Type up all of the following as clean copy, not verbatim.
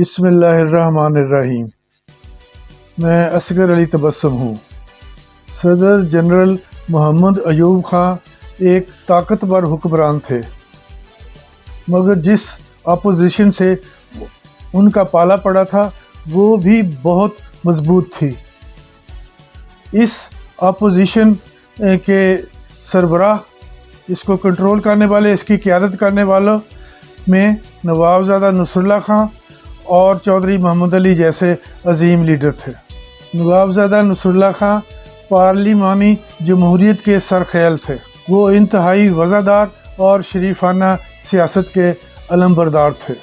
بسم اللہ الرحمن الرحیم۔ میں اصغر علی تبسم ہوں۔ صدر جنرل محمد ایوب خان ایک طاقتور حکمران تھے، مگر جس اپوزیشن سے ان کا پالا پڑا تھا وہ بھی بہت مضبوط تھی۔ اس اپوزیشن کے سربراہ، اس کو کنٹرول کرنے والے، اس کی قیادت کرنے والوں میں نوابزادہ نصر اللہ خان اور چودھری محمد علی جیسے عظیم لیڈر تھے۔ نوابزادہ نصر اللہ خان پارلیمانی جمہوریت کے سرخیل تھے۔ وہ انتہائی وفادار اور شریفانہ سیاست کے علمبردار تھے۔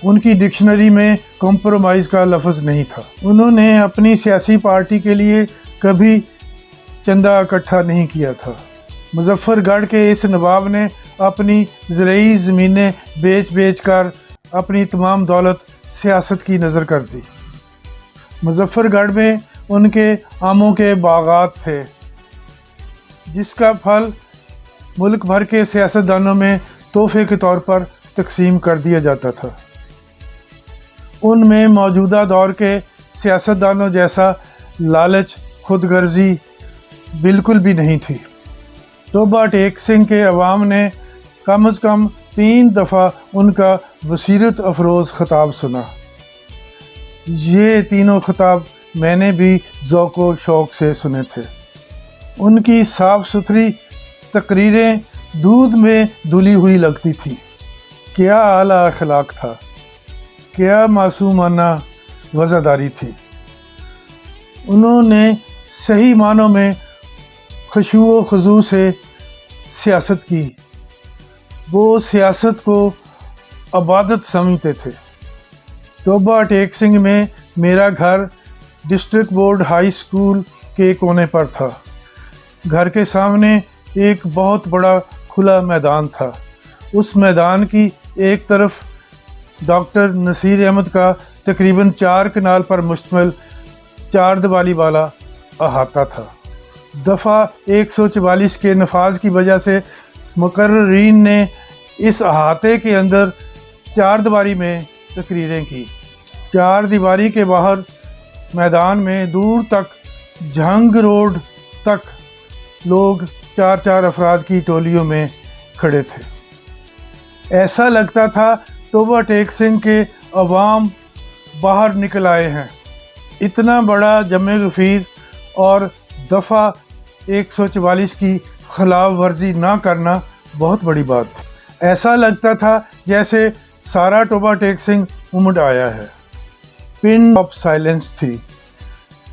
ان کی ڈکشنری میں کمپرومائز کا لفظ نہیں تھا۔ انہوں نے اپنی سیاسی پارٹی کے لیے کبھی چندہ اکٹھا نہیں کیا تھا۔ مظفر گڑھ کے اس نواب نے اپنی زرعی زمینیں بیچ کر اپنی تمام دولت سیاست کی نظر کر دی۔ مظفر گڑھ میں ان کے آموں کے باغات تھے، جس کا پھل ملک بھر کے سیاستدانوں میں تحفے کے طور پر تقسیم کر دیا جاتا تھا۔ ان میں موجودہ دور کے سیاستدانوں جیسا لالچ، خود غرضی بالکل بھی نہیں تھی۔ ٹوبہ ٹیک سنگھ کے عوام نے کم از کم 3 دفعہ ان کا بصیرت افروز خطاب سنا۔ یہ تینوں خطاب میں نے بھی ذوق و شوق سے سنے تھے۔ ان کی صاف ستھری تقریریں دودھ میں دھلی ہوئی لگتی تھی۔ کیا اعلیٰ اخلاق تھا، کیا معصومانہ وفاداری تھی۔ انہوں نے صحیح معنوں میں خشوع و خضوع سے سیاست کی۔ وہ سیاست کو عبادت سمجھتے تھے۔ ٹوبہ ٹیک سنگھ میں میرا گھر ڈسٹرکٹ بورڈ ہائی اسکول کے کونے پر تھا۔ گھر کے سامنے ایک بہت بڑا کھلا میدان تھا۔ اس میدان کی ایک طرف ڈاکٹر نصیر احمد کا تقریباً 4 کنال پر مشتمل 4 دیوالی والا احاطہ تھا۔ دفعہ 144 کے نفاذ کی وجہ سے مقررین نے اس احاطے کے اندر 4 دیواری میں تقریریں کی۔ 4 دیواری کے باہر میدان میں دور تک جھنگ روڈ تک لوگ 4 افراد کی ٹولیوں میں کھڑے تھے۔ ایسا لگتا تھا ٹوبہ ٹیک سنگھ کے عوام باہر نکل آئے ہیں۔ اتنا بڑا جمع غفیر اور دفعہ 144 کی خلاف ورزی نہ کرنا بہت بڑی بات تھی۔ ایسا لگتا تھا جیسے سارا ٹوبہ ٹیک سنگھ امڈ آیا ہے۔ پن آف سائلنس تھی۔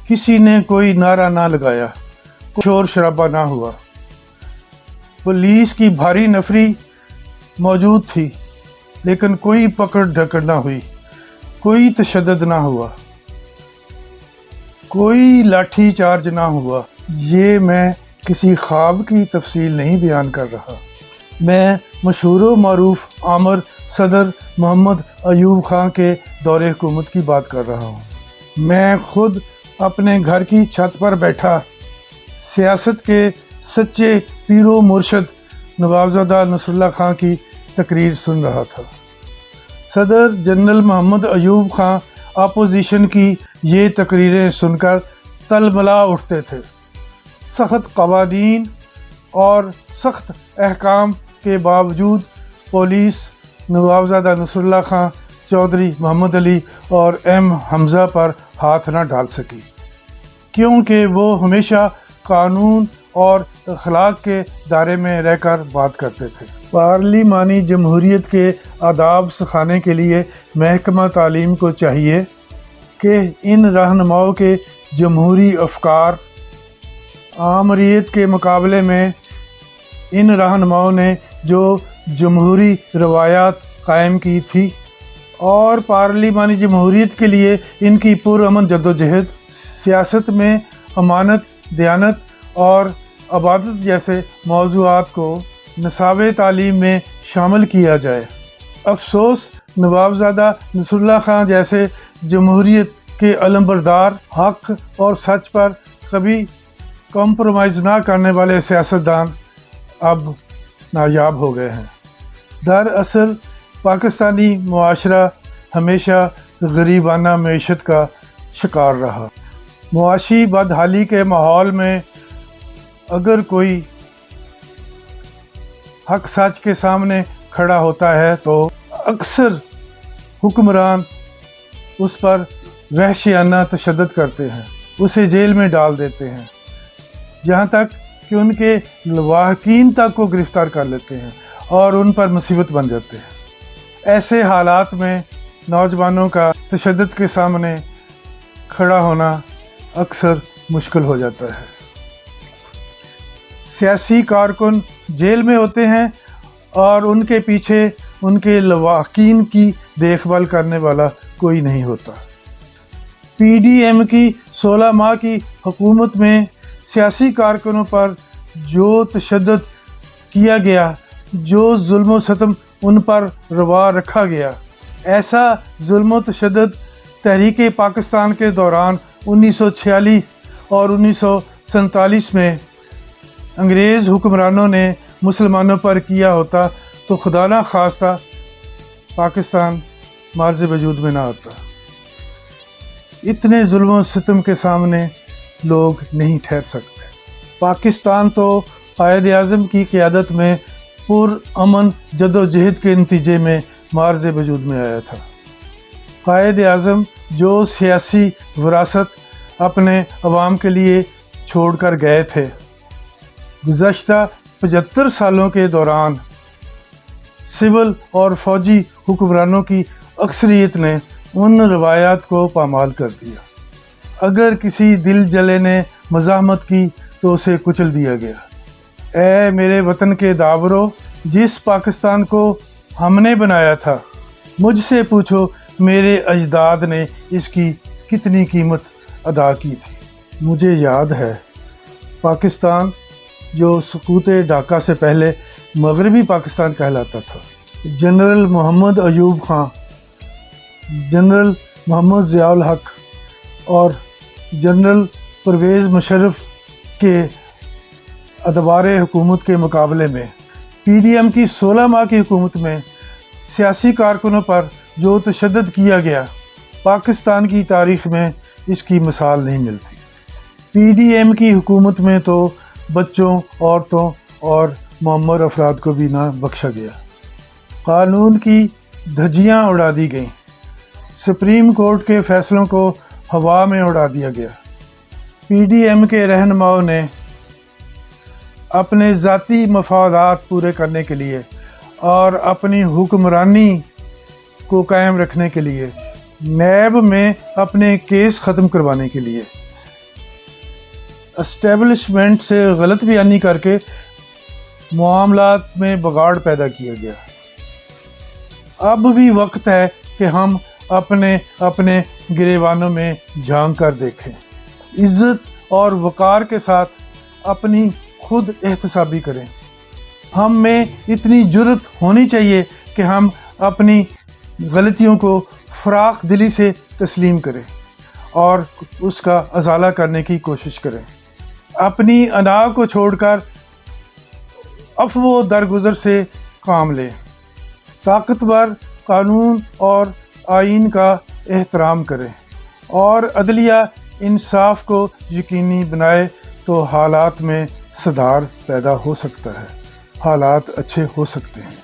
کسی نے کوئی نعرہ نہ لگایا، کوئی شور شرابہ نہ ہوا۔ پولیس کی بھاری نفری موجود تھی، لیکن کوئی پکڑ دھکڑ نہ ہوئی، کوئی تشدد نہ ہوا، کوئی لاٹھی چارج نہ ہوا۔ یہ میں کسی خواب کی تفصیل نہیں بیان کر رہا، میں مشہور و معروف آمر صدر محمد ایوب خان کے دور حکومت کی بات کر رہا ہوں۔ میں خود اپنے گھر کی چھت پر بیٹھا سیاست کے سچے پیر و مرشد نوابزادہ نصر اللہ خان کی تقریر سن رہا تھا۔ صدر جنرل محمد ایوب خان اپوزیشن کی یہ تقریریں سن کر تلملا اٹھتے تھے۔ سخت قوانین اور سخت احکام کے باوجود پولیس نوابزادہ نصر اللہ خان، چودھری محمد علی اور ایم حمزہ پر ہاتھ نہ ڈال سکی، کیونکہ وہ ہمیشہ قانون اور اخلاق کے دائرے میں رہ کر بات کرتے تھے۔ پارلیمانی جمہوریت کے آداب سکھانے کے لیے محکمہ تعلیم کو چاہیے کہ ان رہنماؤں کے جمہوری افکار عامریت کے مقابلے میں ان رہنماؤں نے جو جمہوری روایات قائم کی تھی اور پارلیمانی جمہوریت کے لیے ان کی پرامن جدوجہد، سیاست میں امانت، دیانت اور عبادت جیسے موضوعات کو نصاب تعلیم میں شامل کیا جائے۔ افسوس نوابزادہ نصر اللہ خان جیسے جمہوریت کے علمبردار، حق اور سچ پر کبھی کمپرومائز نہ کرنے والے سیاستدان اب نایاب ہو گئے ہیں۔ دراصل پاکستانی معاشرہ ہمیشہ غریبانہ معیشت کا شکار رہا۔ معاشی بدحالی کے ماحول میں اگر کوئی حق سچ کے سامنے کھڑا ہوتا ہے تو اکثر حکمران اس پر وحشیانہ تشدد کرتے ہیں، اسے جیل میں ڈال دیتے ہیں، یہاں تک کہ ان کے لواحقین تک کو گرفتار کر لیتے ہیں اور ان پر مصیبت بن جاتے ہیں۔ ایسے حالات میں نوجوانوں کا تشدد کے سامنے کھڑا ہونا اکثر مشکل ہو جاتا ہے۔ سیاسی کارکن جیل میں ہوتے ہیں اور ان کے پیچھے ان کے لواحقین کی دیکھ بھال کرنے والا کوئی نہیں ہوتا۔ پی ڈی ایم کی 16 ماہ کی حکومت میں سیاسی کارکنوں پر جو تشدد کیا گیا، جو ظلم و ستم ان پر روا رکھا گیا، ایسا ظلم و تشدد تحریک پاکستان کے دوران 1946 اور 1947 میں انگریز حکمرانوں نے مسلمانوں پر کیا ہوتا تو خدا نہ خواستہ پاکستان مارز وجود میں نہ آتا۔ اتنے ظلم و ستم کے سامنے لوگ نہیں ٹھہر سکتے۔ پاکستان تو قائد اعظم کی قیادت میں پرامن جد و جہد کے نتیجے میں مارز وجود میں آیا تھا۔ قائد اعظم جو سیاسی وراثت اپنے عوام کے لیے چھوڑ کر گئے تھے، گزشتہ 75 سالوں کے دوران سول اور فوجی حکمرانوں کی اکثریت نے ان روایات کو پامال کر دیا۔ اگر کسی دل جلے نے مزاحمت کی تو اسے کچل دیا گیا۔ اے میرے وطن کے داورو، جس پاکستان کو ہم نے بنایا تھا، مجھ سے پوچھو میرے اجداد نے اس کی کتنی قیمت ادا کی تھی۔ مجھے یاد ہے پاکستان جو سقوط ڈھاکہ سے پہلے مغربی پاکستان کہلاتا تھا، جنرل محمد ایوب خان، جنرل محمد ضیاء الحق اور جنرل پرویز مشرف کے ادوار حکومت کے مقابلے میں پی ڈی ایم کی 16 ماہ کی حکومت میں سیاسی کارکنوں پر جو تشدد کیا گیا، پاکستان کی تاریخ میں اس کی مثال نہیں ملتی۔ پی ڈی ایم کی حکومت میں تو بچوں، عورتوں اور معمر افراد کو بھی نہ بخشا گیا۔ قانون کی دھجیاں اڑا دی گئیں، سپریم کورٹ کے فیصلوں کو ہوا میں اڑا دیا گیا۔ پی ڈی ایم کے رہنماؤں نے اپنے ذاتی مفادات پورے کرنے کے لیے اور اپنی حکمرانی کو قائم رکھنے کے لیے، نیب میں اپنے کیس ختم کروانے کے لیے، اسٹیبلشمنٹ سے غلط بیانی کر کے معاملات میں بگاڑ پیدا کیا گیا۔ اب بھی وقت ہے کہ ہم اپنے اپنے گریبانوں میں جھانک کر دیکھیں، عزت اور وقار کے ساتھ اپنی خود احتسابی کریں۔ ہم میں اتنی جرت ہونی چاہیے کہ ہم اپنی غلطیوں کو فراخ دلی سے تسلیم کریں اور اس کا ازالہ کرنے کی کوشش کریں۔ اپنی انا کو چھوڑ کر عفو درگزر سے کام لیں۔ طاقتور قانون اور آئین کا احترام کریں اور عدلیہ انصاف کو یقینی بنائے تو حالات میں سدھار پیدا ہو سکتا ہے، حالات اچھے ہو سکتے ہیں۔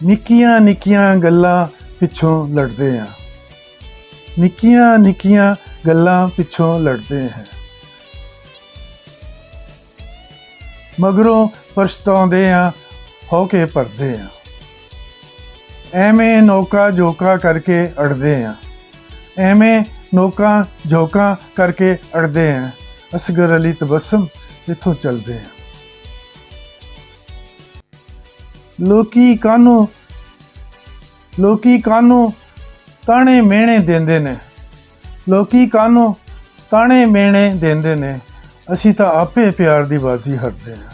نکیاں نکیاں گلاں پچھوں لڑتے ہیں، نکیاں نکیاں گلاں پچھوں لڑتے ہیں، مگروں پچھتاؤندے ہیں ہو کے پردے ہیں، ایویں نوکا جھوکا کر کے اڑدے ہیں، ایویں نوکا جھوکا کر کے اڑدے ہیں، اصغر علی تبسم اتھوں چلدے ہیں۔ ਲੋਕੀ ਕਾਨੂੰ ਤਾਣੇ ਮਿਹਣੇ ਦਿੰਦੇ ਨੇ, ਲੋਕੀ ਕਾਨੂੰ ਤਾਣੇ ਮਿਹਣੇ ਦਿੰਦੇ ਨੇ, ਅਸੀਂ ਤਾਂ ਆਪੇ ਪਿਆਰ ਦੀ ਬਾਜ਼ੀ ਹਰਦੇ ਹਾਂ।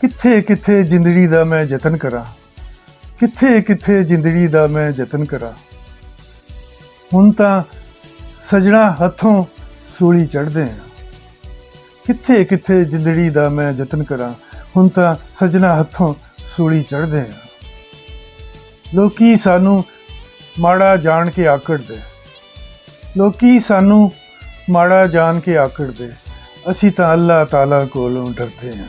ਕਿੱਥੇ ਕਿੱਥੇ ਜ਼ਿੰਦੜੀ ਦਾ ਮੈਂ ਯਤਨ ਕਰਾਂ, ਕਿੱਥੇ ਕਿੱਥੇ ਜ਼ਿੰਦੜੀ ਦਾ ਮੈਂ ਯਤਨ ਕਰਾਂ, ਹੁਣ ਤਾਂ ਸਜਣਾ ਹੱਥੋਂ ਸੂਲੀ ਚੜ੍ਹਦੇ ਹਾਂ। ਕਿੱਥੇ ਕਿੱਥੇ ਜ਼ਿੰਦੜੀ ਦਾ ਮੈਂ ਯਤਨ ਕਰਾਂ, ਹੁਣ ਤਾਂ ਸਜਣਾ ਹੱਥੋਂ ਸੂਲੀ ਚੜ੍ਹਦੇ ਹਾਂ। ਲੋਕੀ ਸਾਨੂੰ ਮਾੜਾ ਜਾਣ ਕੇ ਆਕੜਦੇ। ਲੋਕੀ ਸਾਨੂੰ ਮਾੜਾ ਜਾਣ ਕੇ ਆਕੜਦੇ, ਅਸੀਂ ਤਾਂ ਅੱਲਾਹ ਤਾਲਾ ਕੋਲੋਂ ਡਰਦੇ ਹਾਂ।